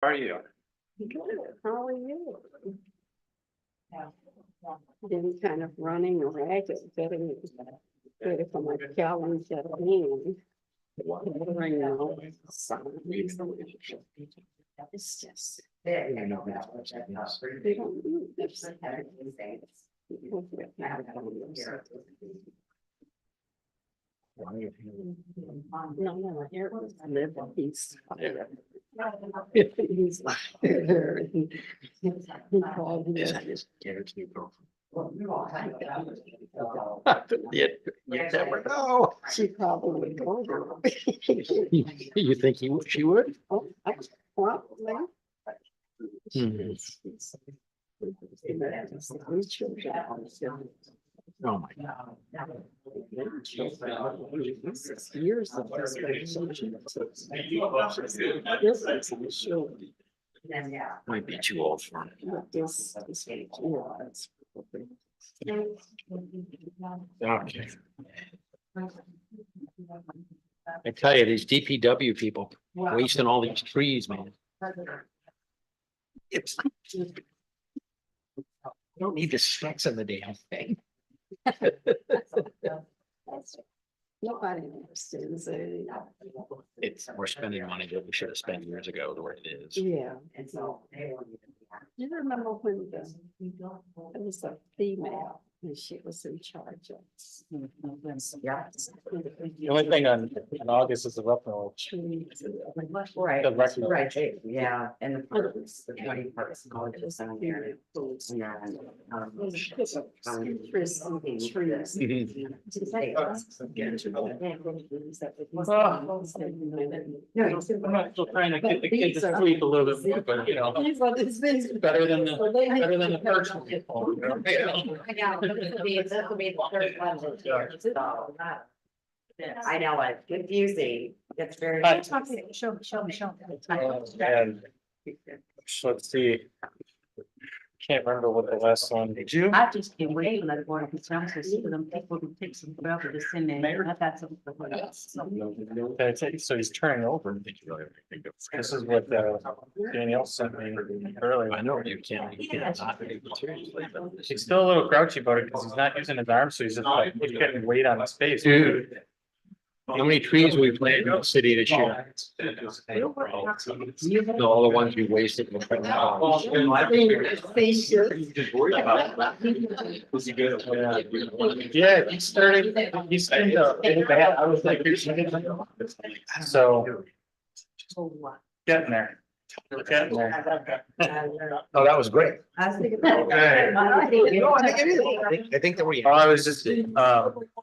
How are you? Good, how are you? Been kind of running ragged, getting ready for my calendar in. Right now, it's just. They don't do this. No, here I live on East. He's like there. He called me. You never know. She probably would go there. You think she would? Oh, probably. Oh my God. Years of this Might be too old for him. Okay. I tell you, these DPW people wasting all these trees, man. It's. You don't need the sticks in the damn thing. Nobody understands it. We're spending money that we should have spent years ago the way it is. Yeah. You remember when it was a female and she was in charge of. The only thing on August is the referendum. Right, The referendum. right, yeah, and the parks, the county parks, colleges down there. I'm not still trying to get the kids to sleep a little bit more, but you know, better than the first one. I know, this will be the third one this year, so. I know, it's confusing, it's very. Show me. And so let's see. Can't remember what the last one. Did you? I just can't wait when I go to consensus for them people who take some forever to send in. I've had some. So he's turning over. This is what Danielle sent me earlier. I know you can't not take materials like that. He's still a little grouchy about it because he's not using his arm, so he's just like, he's getting weight on his face. Dude. How many trees we planted in the city this year? All the ones we wasted. Yeah, he started bad. I was like, so. Getting there. Getting there. Oh, that was great. I was thinking. Okay. I think that we. Oh, I was just,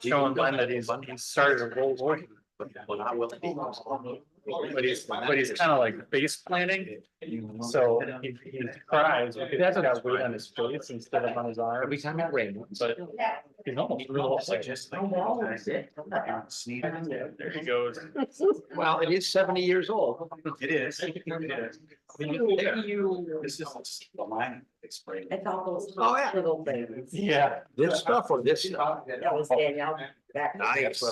showing Glenn that he's started a roll boy. But he's kind of like base planning, so he cries because he's got weight on his face instead of on his arm. Every time it rains. But he's almost real like just like. There he goes. Well, it is 70 years old. It is. This is the line. It's all those Oh, yeah. little things. Yeah. This stuff or this stuff? That was Danielle back. Nice.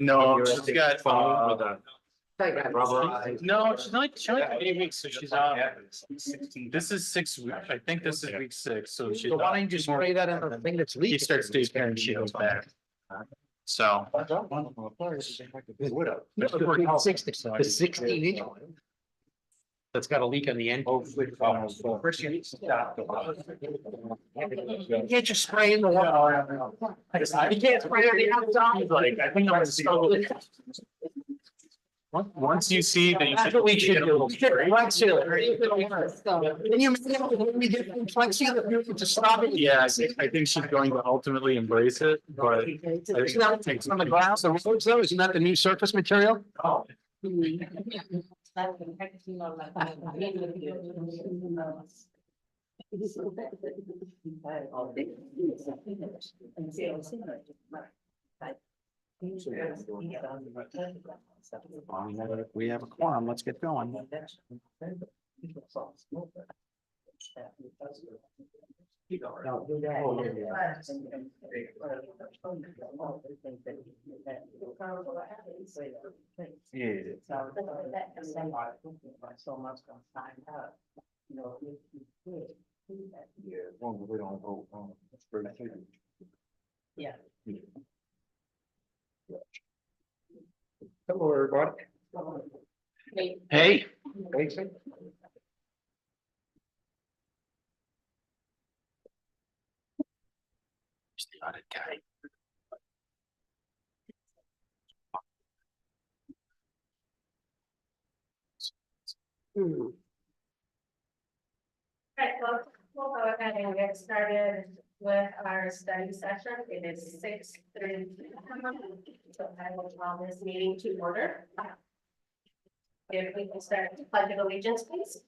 No, she's got, Phone with a rubber. no, she's only 8 weeks, so she's off. This is 6 weeks. I think this is week 6, so she's. So why don't you just spray that on the thing that's leaking? He starts daycare and she goes back. So. The 16-inch one. That's got a leak on the end. First you need to stop. You can't just spray in the water. You can't spray on the outside. Like, I think I'm gonna struggle. Once you see that you. That's what we should do. We should flex seal it. Can you flex seal it to stop it? Yeah, I think she's going to ultimately embrace it, but. It's not, it's on the glass, the roads though, isn't that the new surface material? Oh. We have a quorum, let's get going. No, do that. Oh, yeah, Yeah. So much gonna sign up, you know, if you could. Yeah, as long as we don't vote, that's pretty clear. Yeah. Hello, everybody. Hey. Thanks. The audit guy. Hmm. Right, well, we'll go ahead and get started with our study session. It is 6:30. So I will call this meeting to order. If we can start the pledge of allegiance, please.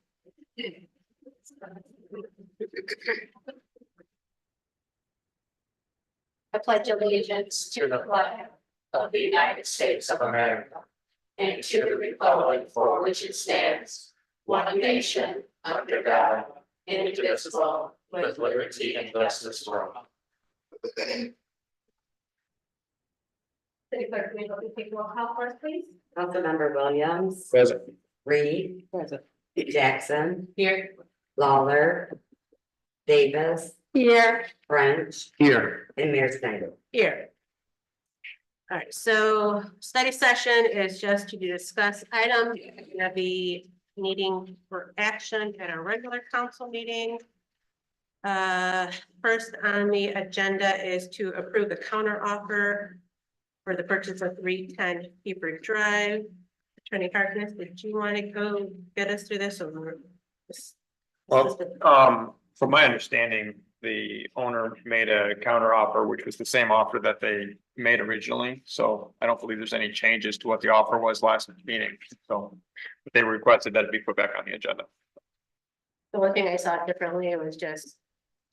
I pledge allegiance to the flag of the United States of America and to the republic for which it stands, one nation, under God, indivisible, with liberty and justice for all. City clerk, may we take roll call first, please? Councilmember Williams, Present. Reed, Present. Jackson, Here. Lawler, Davis, Here. French, Here. and Mayor Snyder. Here. All right, so study session is just to discuss items that be needing for action at our regular council meeting. First on the agenda is to approve the counter offer for the purchase of 310 Hebrew Drive. Attorney Harkness, did you want to go get us through this or? Well, from my understanding, the owner made a counter offer, which was the same offer that they made originally. So I don't believe there's any changes to what the offer was last meeting. So they requested that it be put back on the agenda. The one thing I saw differently, it was just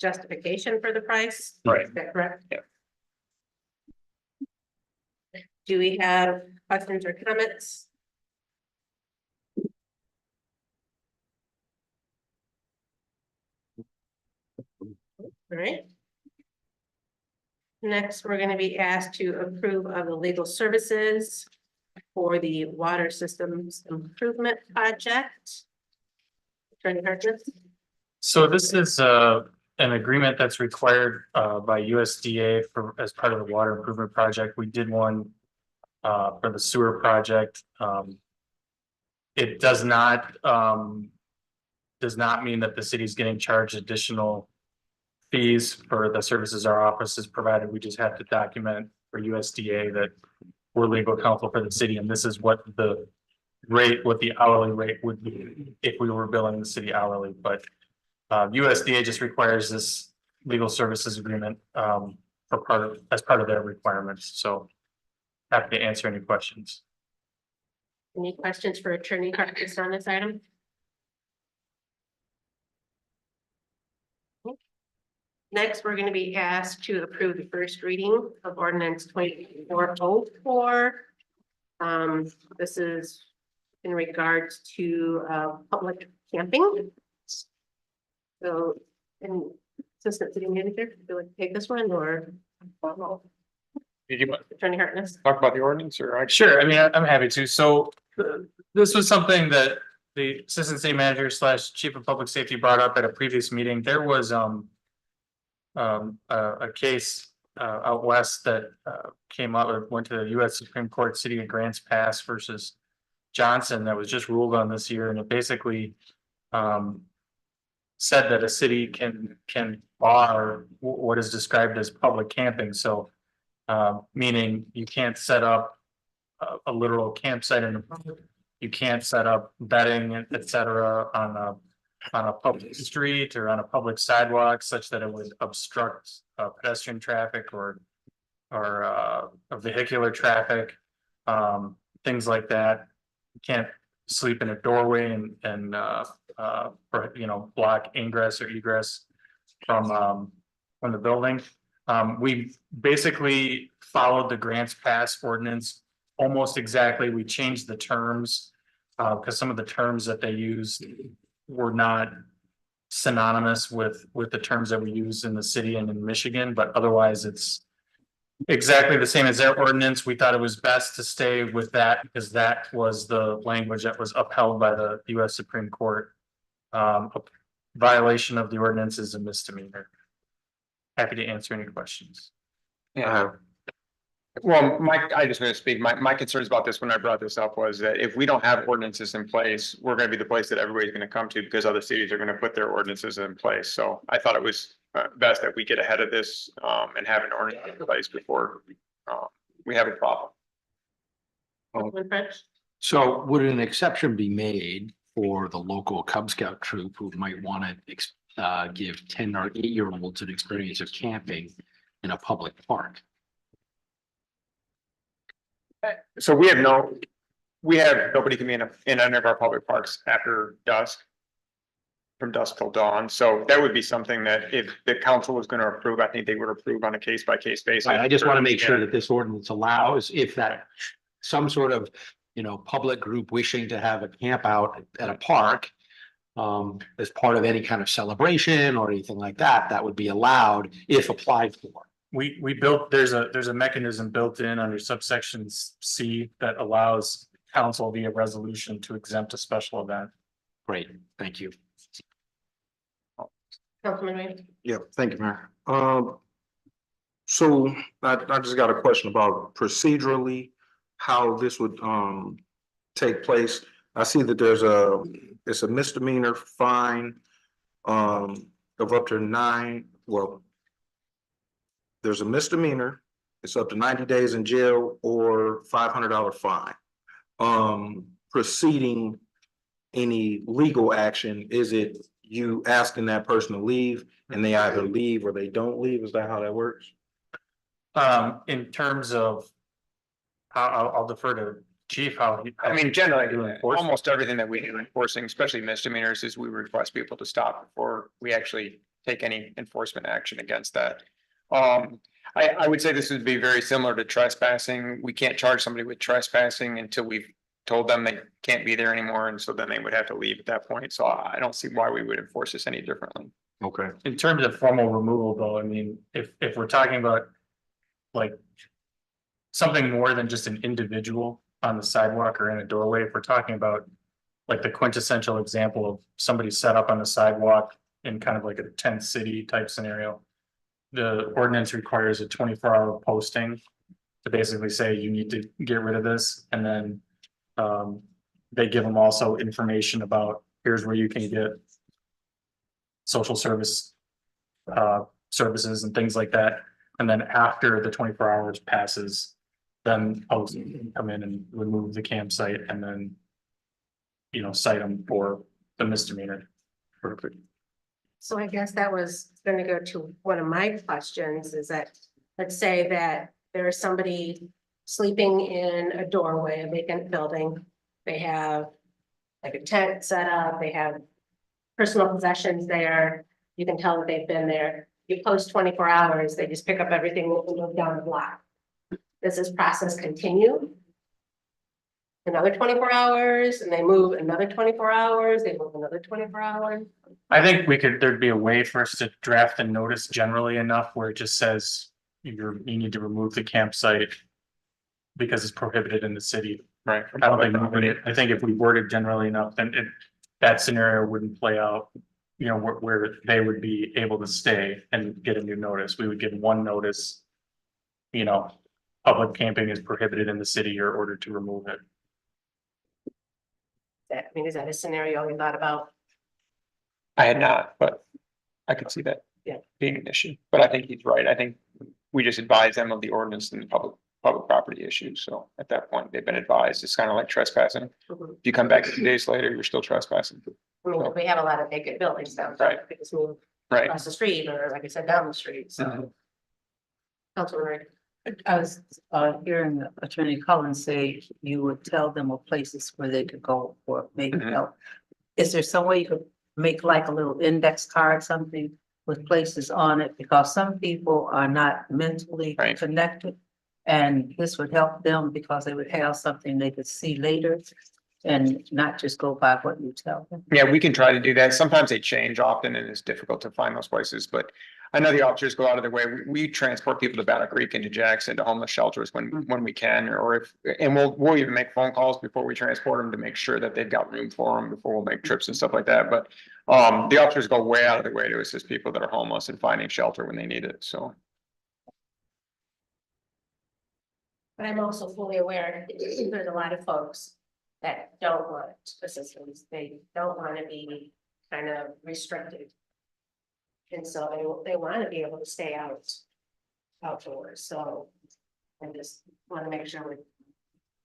justification for the price. Right. Is that correct? Yeah. Do we have questions or comments? All right. Next, we're going to be asked to approve of the legal services for the water systems improvement project. Attorney Harkness. So this is an agreement that's required by USDA for as part of the water improvement project. We did one for the sewer project. It does not mean that the city is getting charged additional fees for the services our office has provided. We just have to document for USDA that we're legal counsel for the city, and this is what the hourly rate would be if we were billing the city hourly. But USDA just requires this legal services agreement as part of their requirements. So happy to answer any questions. Any questions for Attorney Harkness on this item? Next, we're going to be asked to approve the first reading of ordinance 2404. This is in regards to public camping. So, and Assistant City Manager, do you like to take this one or Did you Attorney Harkness? talk about the ordinance or? Sure, I mean, I'm happy to. So this was something that the assistant city manager / chief of public safety brought up at a previous meeting. There was a case out west that came out or went to the US Supreme Court, City of Grants Pass versus Johnson, that was just ruled on this year, and it basically said that a city can bar what is described as public camping. So meaning you can't set up a literal campsite in a public, you can't set up bedding, et cetera, on a public street or on a public sidewalk such that it would obstruct pedestrian traffic or vehicular traffic, things like that. You can't sleep in a doorway and block ingress or egress from the building. We basically followed the Grants Pass ordinance almost exactly. We changed the terms because some of the terms that they used were not synonymous with the terms that we use in the city and in Michigan, but otherwise it's exactly the same as their ordinance. We thought it was best to stay with that because that was the language that was upheld by the US Supreme Court. A violation of the ordinance is a misdemeanor. Happy to answer any questions. Yeah. Well, I just want to speak, my concerns about this when I brought this up was that if we don't have ordinances in place, we're gonna be the place that everybody's gonna come to because other cities are gonna put their ordinances in place. So I thought it was best that we get ahead of this and have an ordinance in place before we have a problem. Councilman French? So would an exception be made for the local Cub Scout troop who might want to give 10 or 8-year-olds an experience of camping in a public park? So we have nobody can be in any of our public parks after dusk. From dusk till dawn. So that would be something that if the council was going to approve, I think they would approve on a case by case basis. I just want to make sure that this ordinance allows if that some sort of, public group wishing to have a camp out at a park as part of any kind of celebration or anything like that, that would be allowed if applied for. We built, there's a mechanism built in under subsection C that allows council via resolution to exempt a special event. Great, thank you. Councilman Ray? Yeah, thank you, Mayor. So I just got a question about procedurally, how this would take place. I see that it's a misdemeanor fine of up to 9, well, there's a misdemeanor, it's up to 90 days in jail or $500 fine. Preceding any legal action, is it you asking that person to leave and they either leave or they don't leave? Is that how that works? In terms of, I'll defer to chief, how he. I mean, generally, Do enforcement. almost everything that we do enforcing, especially misdemeanors, is we request people to stop before we actually take any enforcement action against that. I would say this would be very similar to trespassing. We can't charge somebody with trespassing until we've told them they can't be there anymore, and so then they would have to leave at that point. So I don't see why we would enforce this any differently. Okay. In terms of formal removal, though, I mean, if we're talking about like something more than just an individual on the sidewalk or in a doorway, if we're talking about like the quintessential example of somebody set up on the sidewalk in kind of like a tent city type scenario, the ordinance requires a 24-hour posting to basically say you need to get rid of this, and then they give them also information about here's where you can get social services and things like that. And then after the 24 hours passes, then hosts can come in and remove the campsite and then, cite them for the misdemeanor. Perfect. So I guess that was gonna go to one of my questions is that, let's say that there is somebody sleeping in a doorway, a vacant building. They have like a tent set up, they have personal possessions there. You can tell that they've been there. You post 24 hours, they just pick up everything and move down the block. Does this process continue? Another 24 hours and they move another 24 hours, they move another 24 hours. I think there'd be a way for us to draft a notice generally enough where it just says you need to remove the campsite because it's prohibited in the city. Right. I think if we worded generally enough, then that scenario wouldn't play out, where they would be able to stay and get a new notice. We would get one notice. Public camping is prohibited in the city, you're ordered to remove it. Is that a scenario you thought about? I had not, but I could see that being an issue. But I think he's right. I think we just advise them of the ordinance and the public property issue. So at that point, they've been advised. It's kind of like trespassing. If you come back 2 days later, you're still trespassing. I mean, we have a lot of vacant buildings down there. Right. We just move Right. across the street or like I said, down the street, so. Councilman Ray? I was hearing Attorney Collins say you would tell them of places where they could go or maybe Mhm. help. Is there some way you could make like a little index card, something with places on it? Because some people are not mentally Right. connected. And this would help them because they would have something they could see later. and not just go by what you tell them. Yeah, we can try to do that. Sometimes they change often and it's difficult to find those places, but I know the officers go out of their way. We transport people to Battle Creek and to Jackson to homeless shelters when we can, or if, and we'll even make phone calls before we transport them to make sure that they've got room for them before we'll make trips and stuff like that. But the officers go way out of their way to assist people that are homeless and finding shelter when they need it, so. But I'm also fully aware, there's a lot of folks that don't want assistance, they don't want to be kind of restricted. And so they want to be able to stay outdoors, so I just want to make sure we're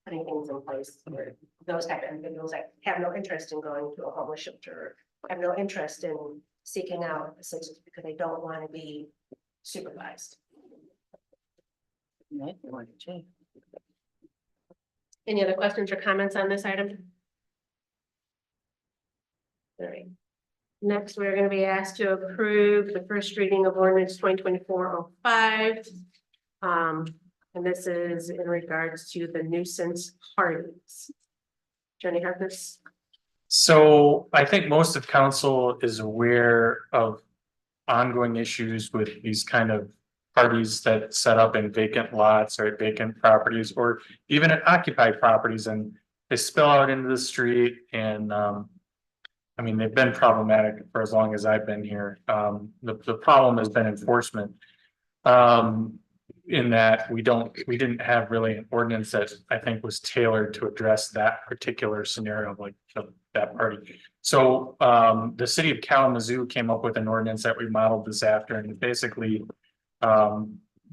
putting things in place for those type of individuals that have no interest in going to a homeless shelter, have no interest in seeking out assistance because they don't want to be supervised. Maybe you want to change. Any other questions or comments on this item? All right. Next, we're going to be asked to approve the first reading of ordinance 2024-05. And this is in regards to the nuisance parties. Jenny Harkness. So I think most of council is aware of ongoing issues with these kind of parties that set up in vacant lots or vacant properties, or even at occupied properties, and they spill out into the street. And I mean, they've been problematic for as long as I've been here. The problem has been enforcement. In that we didn't have really an ordinance that I think was tailored to address that particular scenario of like that party. So the city of Kalamazoo came up with an ordinance that we modeled this after, and it basically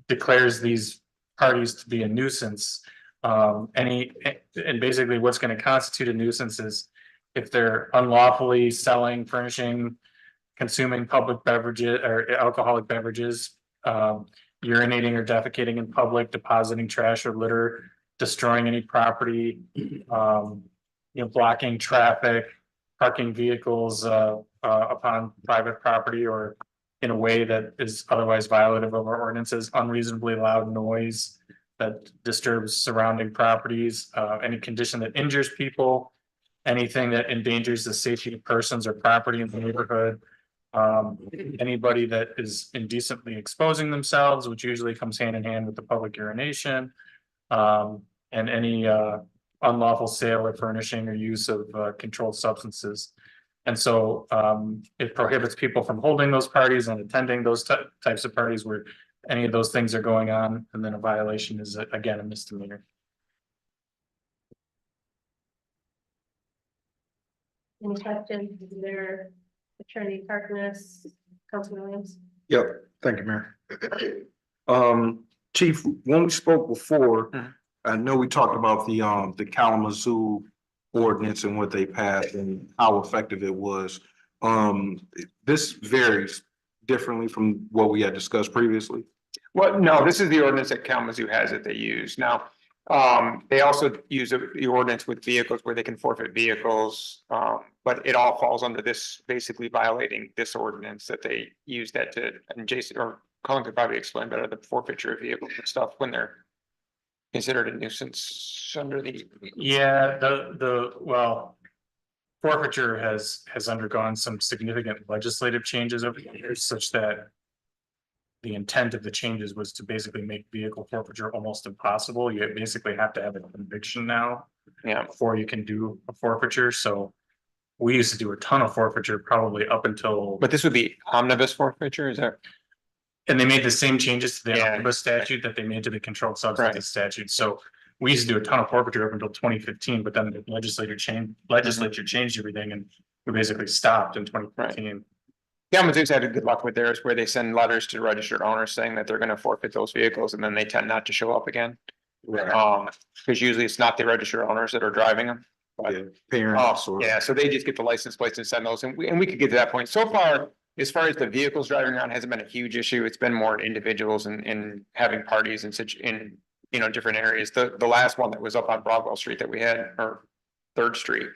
declares these parties to be a nuisance. And basically what's going to constitute a nuisance is if they're unlawfully selling, furnishing, consuming public beverages or alcoholic beverages, urinating or defecating in public, depositing trash or litter, destroying any property, blocking traffic, parking vehicles upon private property or in a way that is otherwise violative of our ordinances, unreasonably loud noise that disturbs surrounding properties, any condition that injures people, anything that endangers the safety of persons or property in the neighborhood. Anybody that is indecently exposing themselves, which usually comes hand in hand with the public urination, and any unlawful sale or furnishing or use of controlled substances. And so it prohibits people from holding those parties and attending those types of parties where any of those things are going on, and then a violation is again a misdemeanor. Any questions? Is there Attorney Harkness, Councilman Williams? Yep, thank you, Mayor. Chief, when we spoke before, I know we talked about the Kalamazoo ordinance and what they passed and how effective it was. This varies differently from what we had discussed previously. Well, no, this is the ordinance that Kalamazoo has that they use. Now, they also use the ordinance with vehicles where they can forfeit vehicles. But it all falls under this, basically violating this ordinance that they use that to, and Jason or Colin could probably explain better, the forfeiture of vehicles and stuff when they're considered a nuisance under the. Yeah, well, forfeiture has undergone some significant legislative changes over the years, such that the intent of the changes was to basically make vehicle forfeiture almost impossible. You basically have to have a conviction now. Yeah. Before you can do a forfeiture. So we used to do a ton of forfeiture probably up until. But this would be omnibus forfeiture, is that? And they made the same changes to the Yeah. omnibus statute that they made to the controlled substances Right. statute. So we used to do a ton of forfeiture up until 2015, but then the legislature changed everything, and we basically stopped in 2015. Kalamazoo's had a good luck with theirs where they send letters to registered owners saying that they're gonna forfeit those vehicles and then they tend not to show up again. Because usually it's not the registered owners that are driving them. Yeah, parents Oh, or. yeah, so they just get the license plates and send those, and we could get to that point. So far, as far as the vehicles driving around, hasn't been a huge issue. It's been more individuals and having parties in such, in, different areas. The last one that was up on Broadwell Street that we had, or Third Street.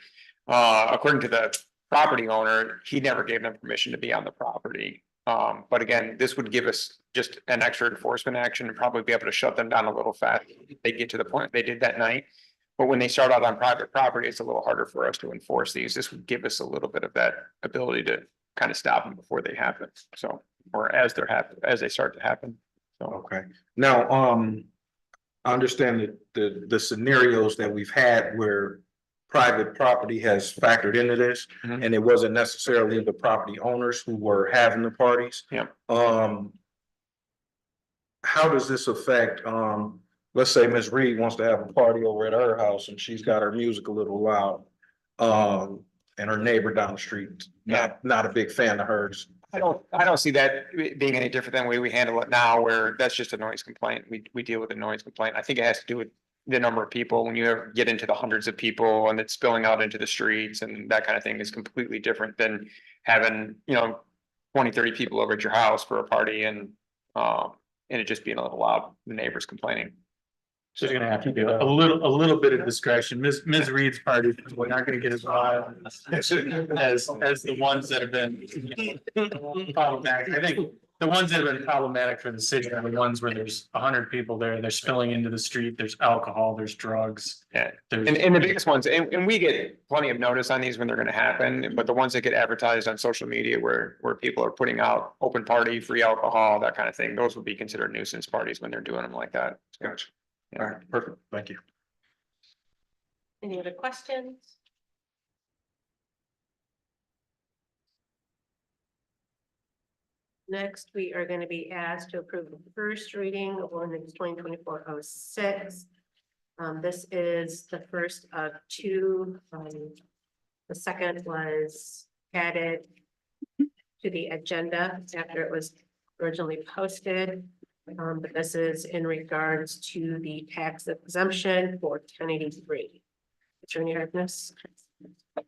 According to the property owner, he never gave them permission to be on the property. But again, this would give us just an extra enforcement action and probably be able to shut them down a little fast. They get to the point they did that night. But when they start out on private property, it's a little harder for us to enforce these. This would give us a little bit of that ability to kind of stop them before they happen. So, or as as they start to happen. So, Okay, now, I understand that the scenarios that we've had where private property has factored into this, Mhm. and it wasn't necessarily the property owners who were having the parties. Yep. How does this affect, let's say Miss Reed wants to have a party over at her house and she's got her music a little loud. And her neighbor down the street, not a big fan of hers. I don't see that being any different than the way we handle it now, where that's just a noise complaint. We deal with a noise complaint. I think it has to do with the number of people. When you get into the hundreds of people and it's spilling out into the streets and that kind of thing is completely different than having, 20, 30 people over at your house for a party and it just being a little loud, the neighbors complaining. So you're gonna have to do a little bit of discretion. Ms. Reed's party, we're not gonna get as wild as the ones that have been problematic. I think the ones that have been problematic for the city are the ones where there's 100 people there, they're spilling into the street, there's alcohol, there's drugs. Yeah, There's, and the biggest ones, and we get plenty of notice on these when they're gonna happen, but the ones that get advertised on social media where people are putting out open party, free alcohol, that kind of thing, those would be considered nuisance parties when they're doing them like that. Gotcha. Yeah. All right, perfect, thank you. Any other questions? Next, we are going to be asked to approve the first reading of ordinance 2024-06. This is the first of two. The second was added to the agenda after it was originally posted. But this is in regards to the tax exemption for 1083. Attorney Harkness.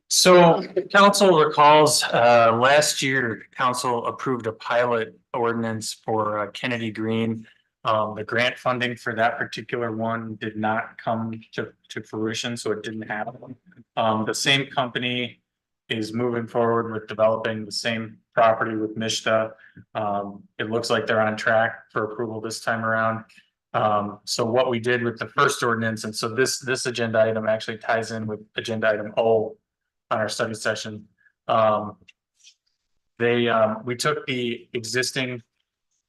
so council recalls, last year, council approved a pilot ordinance for Kennedy Green. The grant funding for that particular one did not come to fruition, so it didn't happen. The same company is moving forward with developing the same property with Mishta. It looks like they're on track for approval this time around. So what we did with the first ordinance, and so this agenda item actually ties in with agenda item O on our study session. We took the existing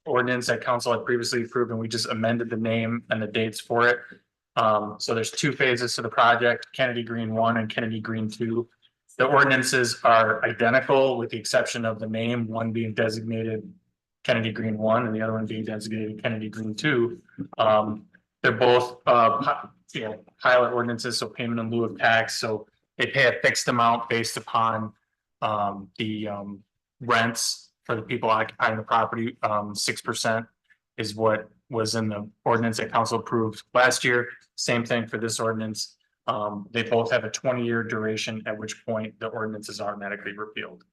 ordinance that council had previously approved, and we just amended the name and the dates for it. So there's two phases to the project, Kennedy Green 1 and Kennedy Green 2. The ordinances are identical with the exception of the name, one being designated Kennedy Green 1 and the other one being designated Kennedy Green 2. They're both pilot ordinances, so payment in lieu of tax. So they pay a fixed amount based upon the rents for the people occupying the property. 6% is what was in the ordinance that council approved last year. Same thing for this ordinance. They both have a 20-year duration, at which point the ordinance is automatically repealed.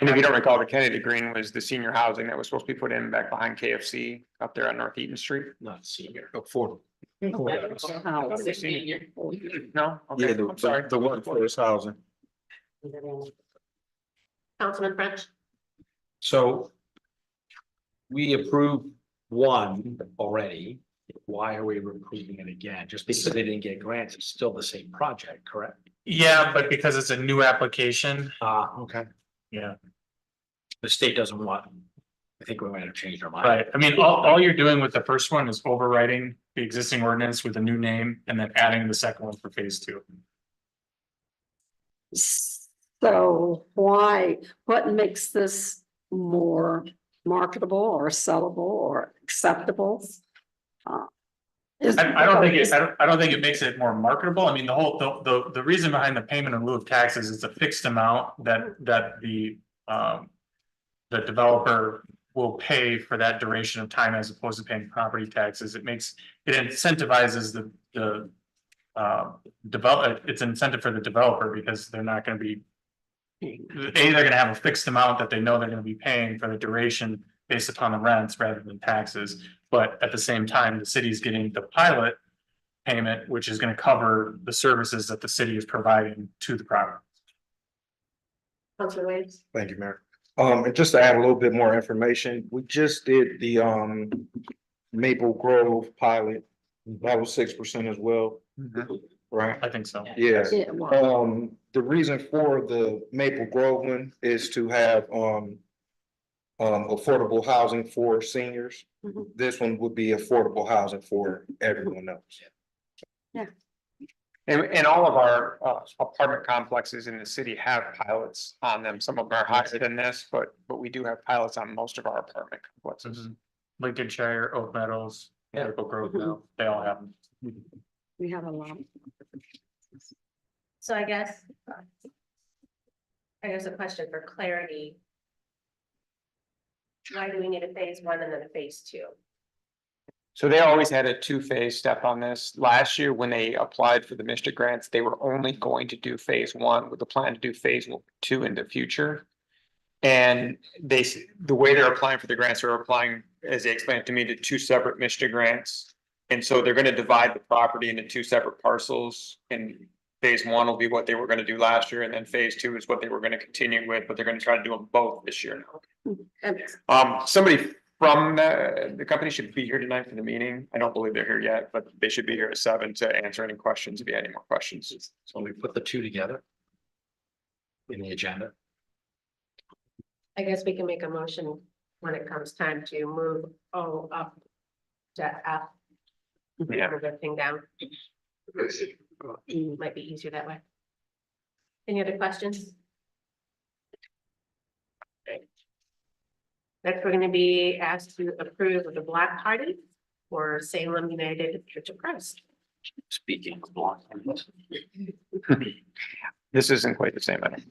And if you don't recall, the Kennedy Green was the senior housing that was supposed to be put in back behind KFC up there on North Eaton Street. Not senior, affordable. No? Yeah, Okay, I'm sorry. the one for this housing. Councilman French. So we approved one already. Why are we approving it again? Just because they didn't get grants, it's still the same project, correct? Yeah, but because it's a new application, Okay. yeah, The state doesn't want, I think we might have changed our mind. right. I mean, all you're doing with the first one is overwriting the existing ordinance with a new name and then adding the second one for phase 2. So what makes this more marketable or sellable or acceptable? I don't think it makes it more marketable. I mean, the reason behind the payment in lieu of taxes is a fixed amount that the developer will pay for that duration of time as opposed to paying property taxes. It incentivizes the it's an incentive for the developer because they're not going to be, they're going to have a fixed amount that they know they're going to be paying for the duration based upon the rents rather than taxes. But at the same time, the city's getting the pilot payment, which is going to cover the services that the city is providing to the property. Councilor Williams. Thank you, Mayor. And just to add a little bit more information, we just did the Maple Grove pilot That was 6% as well, right? I think so. Yeah. Yeah, well, The reason for the Maple Grove one is to have, affordable housing for seniors. Mhm. This one would be affordable housing for everyone else. And all of our apartment complexes in the city have pilots on them. Some of them are higher than this, but we do have pilots on most of our apartment complexes. Mhm. Lincolnshire, Oak Meadows, Maple Grove, now, they all have them. we have a lot. So I guess. I guess a question for clarity. Why do we need a phase one and then a phase two? So they always had a two-phase step on this. Last year, when they applied for the MISTA grants, they were only going to do phase one with the plan to do phase two in the future. And the way they're applying for the grants, they're applying, as they explained to me, to two separate MISTA grants. And so they're gonna divide the property into two separate parcels, and phase one will be what they were gonna do last year, and then phase two is what they were gonna continue with, but they're gonna try to do them both this year now. Somebody from the company should be here tonight for the meeting. I don't believe they're here yet, but they should be here at 7 to answer any questions if you had any more questions. So we put the two together. In the agenda. I guess we can make a motion when it comes time to move O up to F. Yeah. Move everything down. Might be easier that way. Any other questions? Okay. Next, we're gonna be asked to approve of the block party for Salem United Church of Christ. Speaking of block. This isn't quite the same. I don't-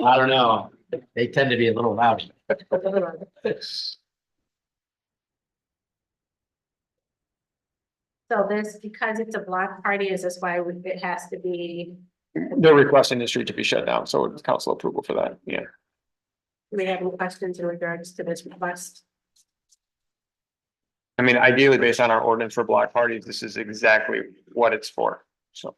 I don't know, they tend to be a little loud. So this, because it's a block party, is this why it has to be, They're requesting the street to be shut down, so it's council approval for that, yeah. do we have any questions in regards to this request? I mean, ideally, based on our ordinance for block parties, this is exactly what it's for, so.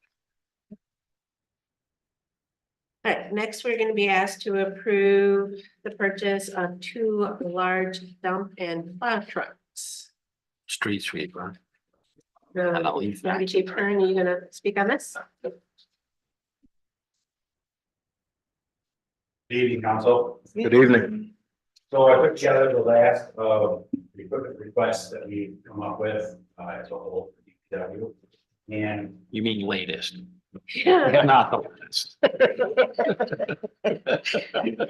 All right, next, we're gonna be asked to approve the purchase of 2 large dump and plow trucks. Street sweeper. The I'll leave that. Deputy Chief Kern, are you gonna speak on this? Good evening, council. Good evening. So I put together the last equipment requests that we come up with as a whole for DPW. And You mean latest, Yeah. not the latest.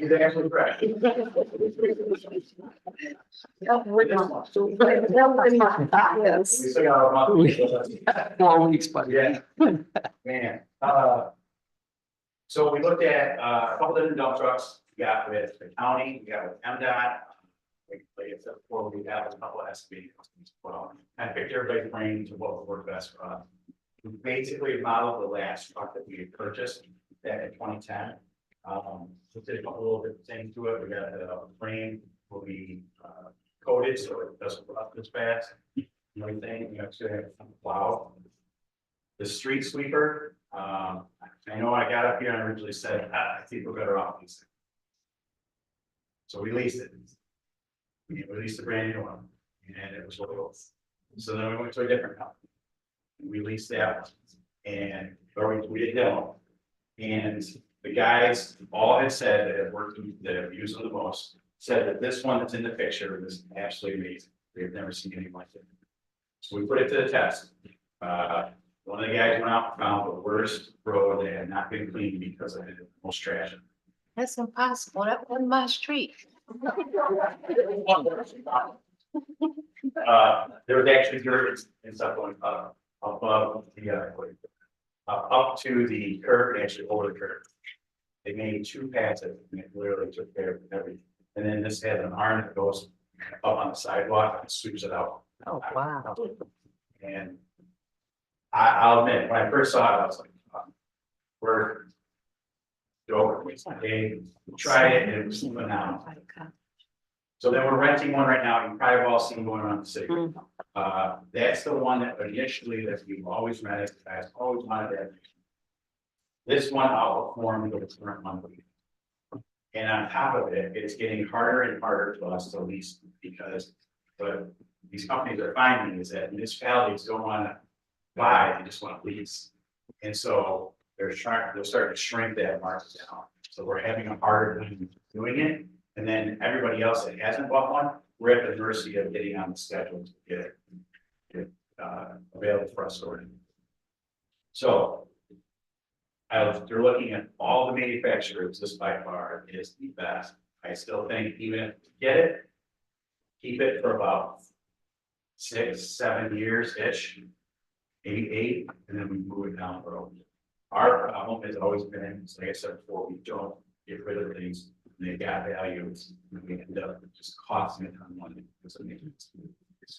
he's actually correct. Yes. We still got a month. 4 weeks, but Yeah. Man, so we looked at a couple different dump trucks, we got with the county, we got with MDOT. Like I said before, we have a couple of estimating companies, well, I picked everybody's brains of what would work best for us. We basically modeled the last truck that we had purchased back in 2010. We did a couple little different things to it, we got a frame will be coated so it doesn't rust as fast. And everything, you know, it's gonna have some plow. The street sweeper, I know I got up here and originally said, I think we're better off leasing. So we leased it. We released a brand new one, and it was local. So then we went to a different company. We leased that, and, or we did demo. And the guys all had said that have worked, that have used them the most, said that this one that's in the picture is absolutely amazing. They've never seen anything like it. So we put it to the test. One of the guys went out and found the worst road that had not been cleaned because of the most trash. That's impossible. That wasn't my street. There was actually dirt and stuff going up above the, up to the curb and actually over the curb. They made 2 passes and it literally took care of everything. And then this has an arm that goes up on the sidewalk and sweeps it out. Oh, wow. And I'll admit, when I first saw it, I was like, we're over. They tried it and it was phenomenal. So then we're renting one right now. You probably have all seen going around the city. That's the one that initially that we've always rented. I've always wanted that. This one outperformed the current one. And on top of it, it's getting harder and harder for us to lease because the these companies are finding is that municipalities don't wanna buy, they just wanna lease. And so they're starting to shrink that market down. So we're having a harder time doing it. And then everybody else that hasn't bought one, we're at the mercy of getting on the schedule to get it available for us already. So they're looking at all the manufacturers, this by far is the best. I still think even if you get it, keep it for about 6-7 years-ish, maybe 8, and then we move it down the road. Our problem has always been, like I said before, we don't get rid of things, and they got values, and we end up just costing a ton of money. It's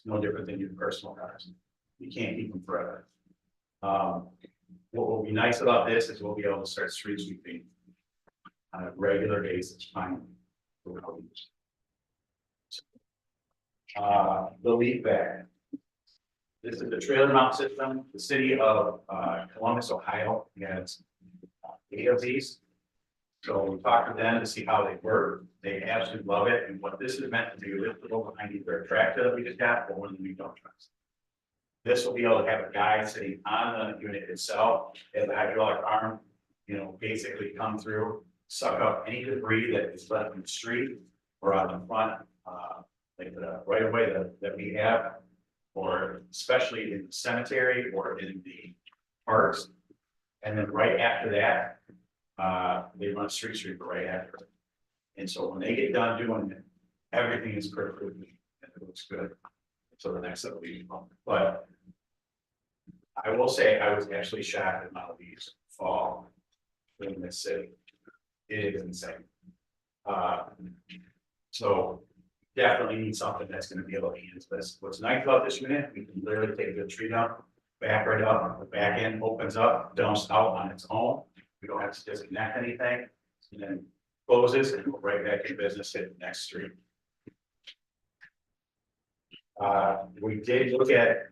no different than your personal cars. You can't keep them forever. What will be nice about this is we'll be able to start street sweeping on a regular basis, finally. The leaf bag. This is the trailer mount system. The city of Columbus, Ohio, has 8 of these. So we talked to them to see how they work. They absolutely love it. And what this is meant to do, lift the low behind either a tractor that we just got or one of the new dump trucks. This will be able to have a guy sitting on the unit itself, as a hydraulic arm, basically come through, suck up any debris that is left in the street or on the front, like the right of way that we have, or especially in the cemetery or in the parks. And then right after that, they run a street sweeper right after it. And so when they get done doing it, everything is perfect and it looks good. So the next will be, but I will say I was actually shocked at how these fall in this city. It is insane. So definitely need something that's going to be able to handle this. What's nice about this unit, we can literally take the tree down, back right up, the back end opens up, dumps out on its own. We don't have to disconnect anything, and then closes and go right back in business at the next street. We did look at,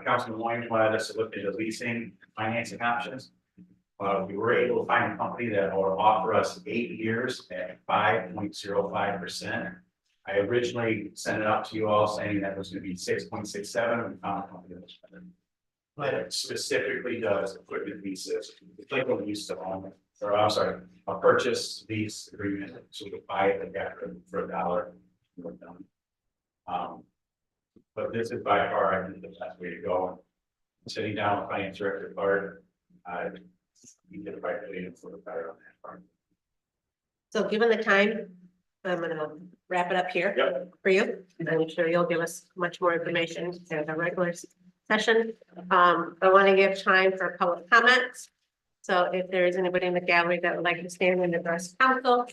Councilman Williams wanted us to look into leasing financing options. We were able to find a company that will offer us 8 years at 5.05%. I originally sent it out to you all saying that was going to be 6.67. We found a company that was better. But it specifically does equipment leases. It's like a lease to own, or I'm sorry, a purchase lease agreement. So we buy it and get it for $1. We're done. But this is by far, I think, the best way to go. Sitting down with finance director Bart, you get the right lead for the better on that part. So given the time, I'm gonna wrap it up here for you. I'm sure you'll give us much more information at a regular session. I want to give time for public comments. So if there is anybody in the gallery that would like to stand and address council,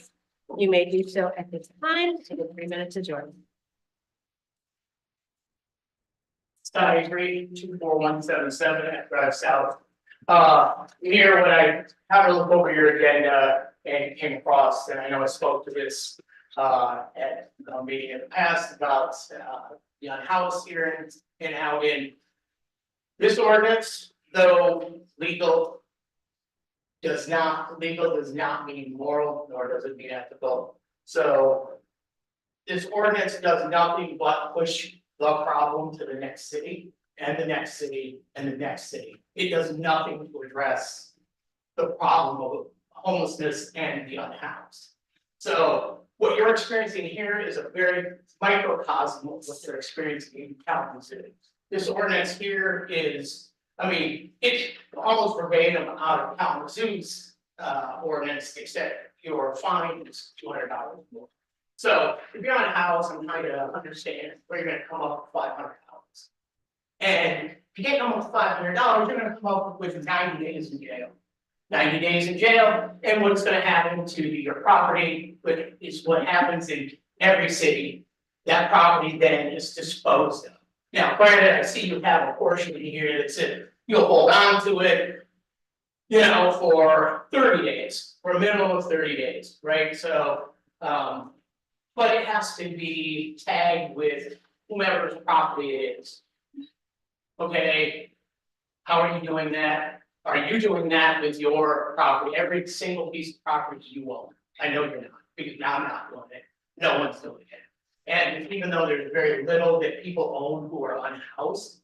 you may do so at this time. Take 3 minutes to join. Scotty Green, 24177 at Drive South. Here, when I have a look over your agenda and came across, and I know I spoke to this at a meeting in the past about the house here and how in this ordinance, though legal does not mean moral, nor does it mean ethical. So this ordinance does nothing but push the problem to the next city and the next city and the next city. It does nothing to address the problem of homelessness and the unhoused. So what you're experiencing here is a very microcosm of what they're experiencing in Calhoun City. This ordinance here is, I mean, it's almost verbatim out of Kalamazoo's ordinance, except your fine is $200 more. So if you're on a house, I'm trying to understand where you're gonna come up with $500. And if you can't come up with $500, you're gonna come up with 90 days in jail. 90 days in jail, and what's gonna happen to your property, which is what happens in every city. That property then is disposed of. Now, granted, I see you have a portion in here that said you'll hold on to it, for 30 days, for a minimum of 30 days, right? So, but it has to be tagged with whomever's property it is. Okay, how are you doing that? Are you doing that with your property, every single piece of property you own? I know you're not, because I'm not doing it, no one's doing it. And even though there's very little that people own who are unhoused,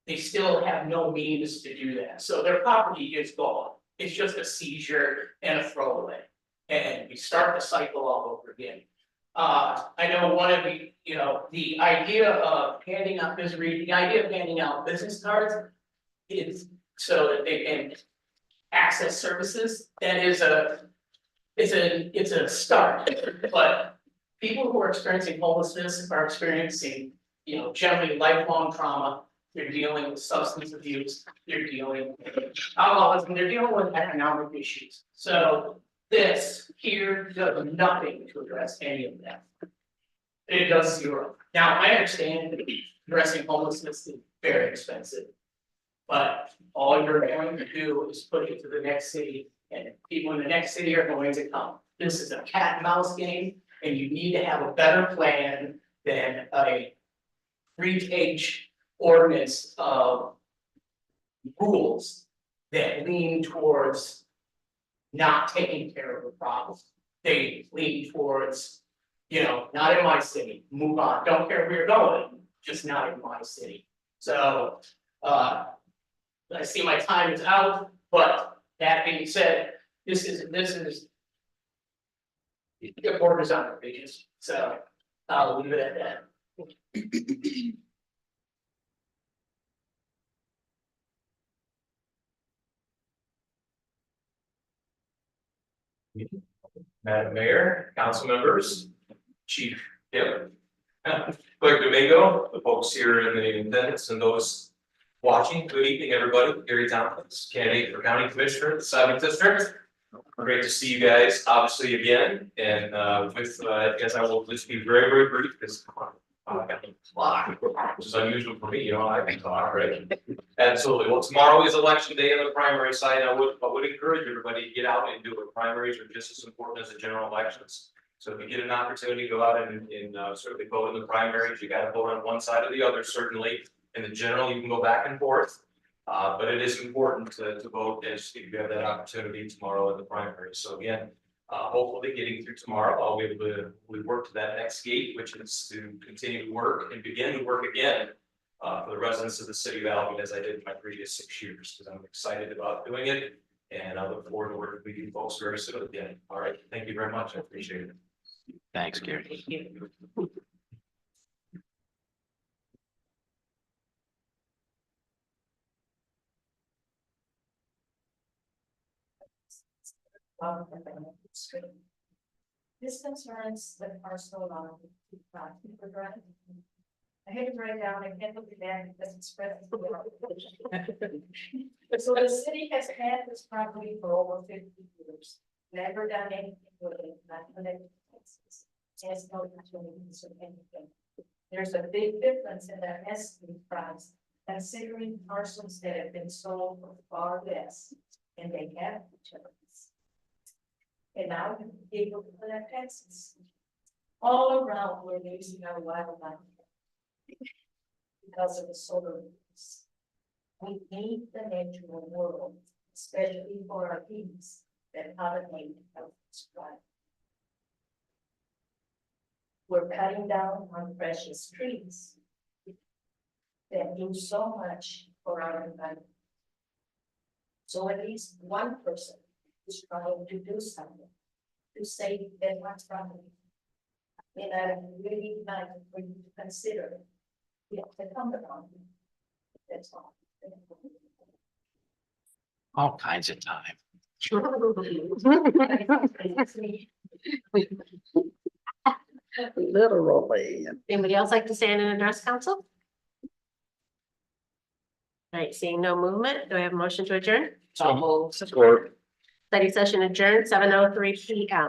they still have no means to do that. So their property is gone. It's just a seizure and a throwaway. And we start the cycle all over again. I know one of the, the idea of handing out business cards is so that they can access services. That is it's a start, but people who are experiencing homelessness are experiencing, generally lifelong trauma. They're dealing with substance abuse, they're dealing with alcoholism, they're dealing with economic issues. So this here does nothing to address any of that. It does zero. Now, I understand that addressing homelessness is very expensive. But all you're going to do is put it to the next city, and people in the next city are going to come. This is a cat and mouse game, and you need to have a better plan than a 3-page ordinance of rules that lean towards not taking care of the problem. They lean towards, not in my city, move on, don't care where you're going, just not in my city. So, I see my time is out, but that being said, this is the borders on our pages, so I'll leave it at that. Madam Mayor, council members, Chief Kim, Clerk Domingo, the folks here in the attendance and those watching, good evening, everybody. Gary Tompkins, candidate for County Commissioner of the 7th District. Great to see you guys, obviously, again, and I guess I will just be very, very brief because I got a lot, which is unusual for me, I can talk, right? Absolutely. Well, tomorrow is election day on the primary side. I would encourage everybody to get out and do it. Primaries are just as important as the general elections. So if you get an opportunity to go out and certainly vote in the primaries, you got to vote on one side or the other, certainly. In the general, you can go back and forth. But it is important to vote as if you have that opportunity tomorrow in the primary. So again, hopefully getting through tomorrow, I'll be able to work to that next gate, which is to continue to work and begin to work again for the residents of the city of Albion as I did in my previous 6 years, because I'm excited about doing it. And I look forward to working with you folks very soon again. All right. Thank you very much. I appreciate it. Thanks, Gary. This concerns the parcel on Cooper Drive. I had to write down, I can't look at that because it's spread. So the city has had this property for over 50 years, never done anything with it, not connected taxes. Has no utilities or anything. There's a big difference in their estimate price, considering parcels that have been sold for far less, and they have utilities. And now we able to collect taxes all around we're losing our wildlife because of the solar use. We need the natural world, especially for our bees that pollinate our supply. We're cutting down on precious trees that do so much for our environment. So at least one person is trying to do something to save their property. And I really like for you to consider the come around. That's all. All kinds of time. Literally. Anybody else like to stand and address council? All right, seeing no movement, do I have a motion to adjourn? Support. Study session adjourned, 7:03 PM.